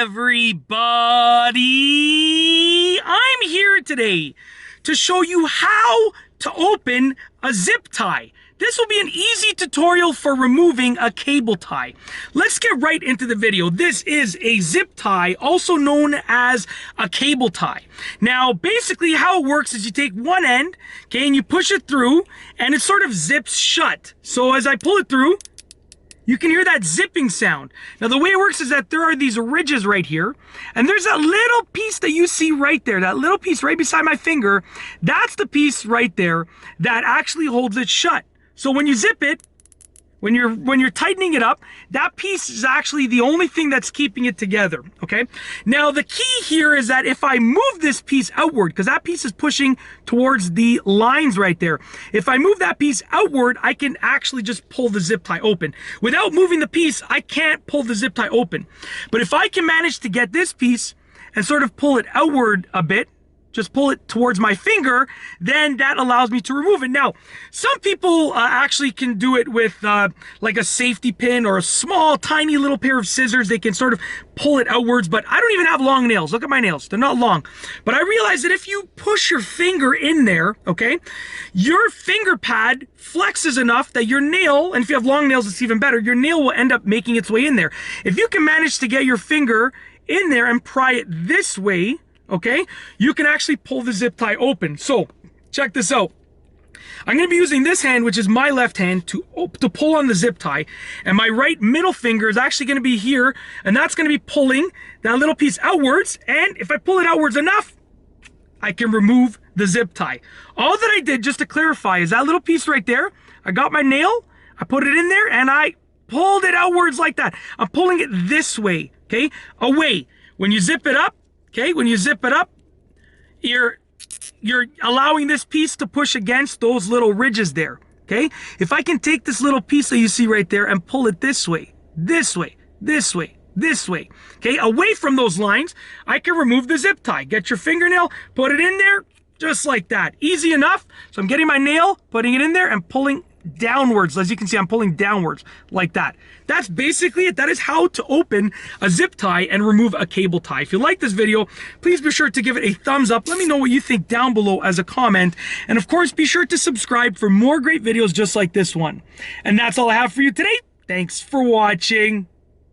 everybody! I'm here today to show you how to open a zip tie. This will be an easy tutorial for removing a cable tie. Let's get right into the video. This is a zip tie, also known as a cable tie. Now, basically how it works is you take one end, okay, and you push it through, and it sort of zips shut. So as I pull it through, you can hear that zipping sound. Now, the way it works is that there are these ridges right here, and there's that little piece that you see right there, that little piece right beside my finger. That's the piece right there that actually holds it shut. So when you zip it, when you're tightening it up, that piece is actually the only thing that's keeping it together, okay? Now, the key here is that if I move this piece outward, because that piece is pushing towards the lines right there, if I move that piece outward, I can actually just pull the zip tie open. Without moving the piece, I can't pull the zip tie open. But if I can manage to get this piece and sort of pull it outward a bit, just pull it towards my finger, then that allows me to remove it. Now, some people actually can do it with like a safety pin or a small, tiny little pair of scissors. They can sort of pull it outwards, but I don't even have long nails. Look at my nails. They're not long. But I realize that if you push your finger in there, okay, your finger pad flexes enough that your nail, and if you have long nails, it's even better, your nail will end up making its way in there. If you can manage to get your finger in there and pry it this way, okay, you can actually pull the zip tie open. So check this out. I'm going to be using this hand, which is my left hand, to pull on the zip tie, and my right middle finger is actually going to be here, and that's going to be pulling that little piece outwards. And if I pull it outwards enough, I can remove the zip tie. All that I did, just to clarify, is that little piece right there. I got my nail, I put it in there, and I pulled it outwards like that. I'm pulling it this way, okay, away. When you zip it up, okay, when you zip it up, you're allowing this piece to push against those little ridges there, okay? If I can take this little piece that you see right there and pull it this way, this way, this way, this way, okay, away from those lines, I can remove the zip tie. Get your fingernail, put it in there, just like that. Easy enough. So I'm getting my nail, putting it in there, and pulling downwards. As you can see, I'm pulling downwards like that. That's basically it. That is how to open a zip tie and remove a cable tie. If you like this video, please be sure to give it a thumbs up. Let me know what you think down below as a comment. And of course, be sure to subscribe for more great videos just like this one. And that's all I have for you today. Thanks for watching.